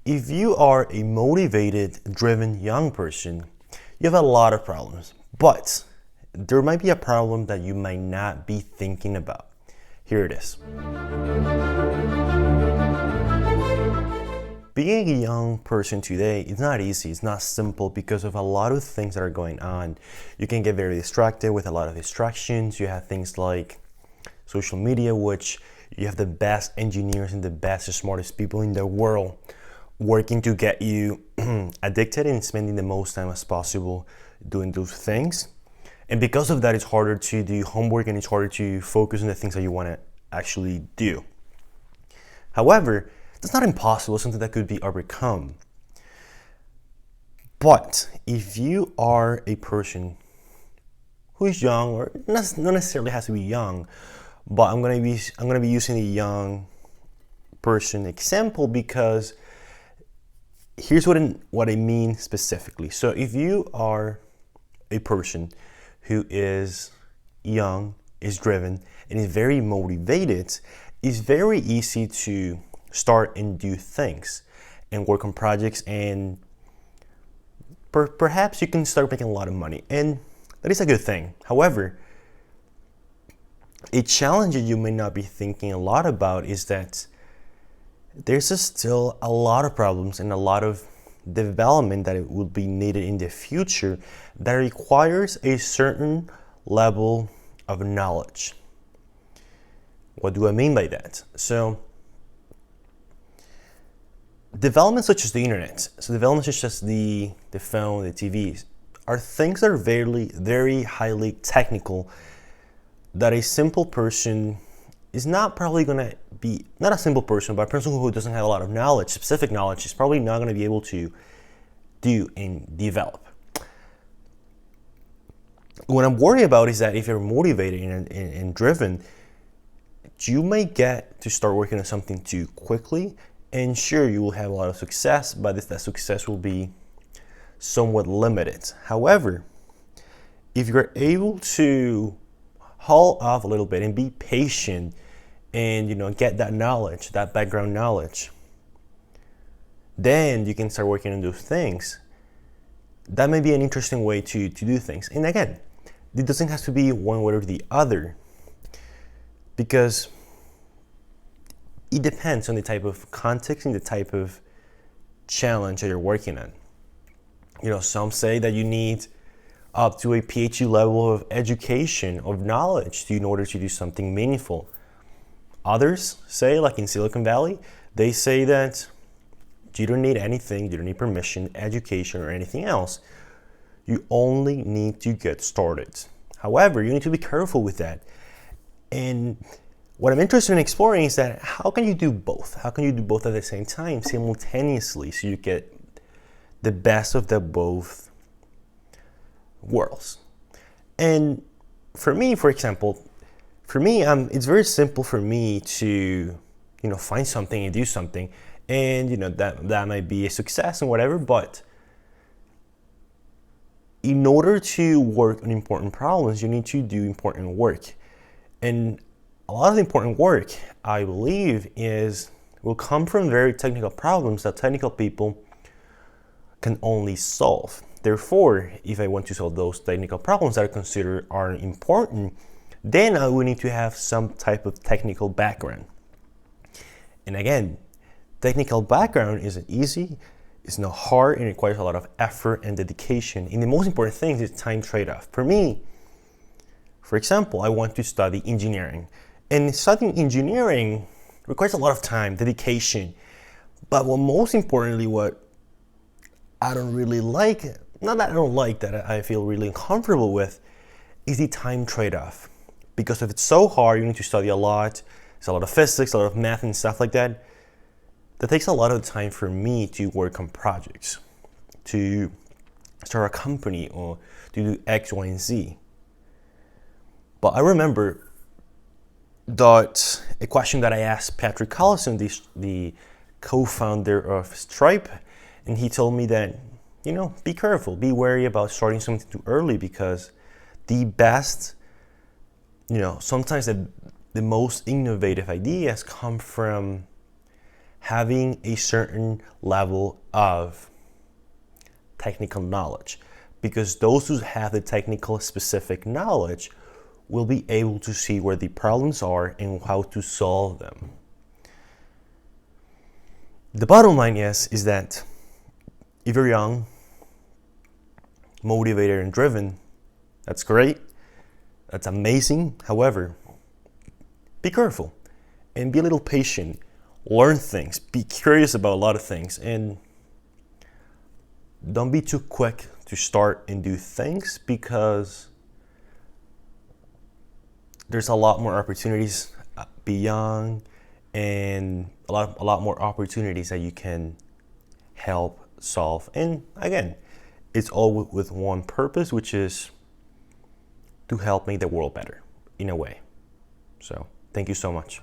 If you are a motivated, driven young person, you have a lot of problems, but there might be a problem that you might not be thinking about. Here it is. Being a young person today is not easy, it's not simple because of a lot of things that are going on. You can get very distracted with a lot of distractions. You have things like social media, which you have the best engineers and the best, smartest people in the world working to get you addicted and spending the most time as possible doing those things. And because of that, it's harder to do homework and it's harder to focus on the things that you want to actually do. However, that's not impossible, something that could be overcome. But if you are a person who is young, or not necessarily has to be young, but I'm gonna be using a young person example because here's what I mean specifically. So if you are a person who is young, is driven, and is very motivated, it's very easy to start and do things and work on projects, and perhaps you can start making a lot of money, and that is a good thing. However, a challenge that you may not be thinking a lot about is that there's still a lot of problems and a lot of development that it will be needed in the future that requires a certain level of knowledge. What do I mean by that? So, developments such as the internet, developments such as the phone, the TVs, are things that are very, very highly technical that a simple person is not probably going to be, not a simple person, but a person who doesn't have a lot of knowledge, specific knowledge, is probably not going to be able to do and develop. What I'm worried about is that if you're motivated and driven, you may get to start working on something too quickly, and sure, you will have a lot of success, but that success will be somewhat limited. However, if you're able to haul off a little bit and be patient and get that knowledge, that background knowledge, then you can start working on those things. That may be an interesting way to do things. And again, it doesn't have to be one way or the other, because it depends on the type of context and the type of challenge that you're working on. Some say that you need up to a PhD level of education, of knowledge, in order to do something meaningful. Others say, like in Silicon Valley, they say that you don't need anything, you don't need permission, education, or anything else. You only need to get started. However, you need to be careful with that. And what I'm interested in exploring is that how can you do both? How can you do both at the same time, simultaneously, so you get the best of the both worlds? And for me, for example, it's very simple for me to, find something and do something, and that might be a success and whatever. But in order to work on important problems, you need to do important work, and a lot of the important work, I believe, will come from very technical problems that technical people can only solve. Therefore, if I want to solve those technical problems that I consider are important, then I will need to have some type of technical background. And again, technical background isn't easy, it's not hard, and it requires a lot of effort and dedication. And the most important thing is time trade-off. For me, for example, I want to study engineering. And studying engineering requires a lot of time, dedication. But most importantly, what I don't really like, not that I don't like, that I feel really uncomfortable with, is the time trade-off. Because if it's so hard, you need to study a lot. There's a lot of physics, a lot of math and stuff like that. That takes a lot of time for me to work on projects, to start a company, or to do X, Y, and Z. But I remember that a question that I asked Patrick Collison, the co-founder of Stripe, and he told me that, be careful, be wary about starting something too early, because the best, sometimes the most innovative ideas come from having a certain level of technical knowledge, because those who have the technical specific knowledge will be able to see where the problems are and how to solve them. The bottom line is that if you're young, motivated, and driven, that's great. That's amazing. However, be careful and be a little patient. Learn things. Be curious about a lot of things. And don't be too quick to start and do things, because there's a lot more opportunities. Be young, and a lot more opportunities that you can help solve. And again, it's all with one purpose, which is to help make the world better in a way. So thank you so much.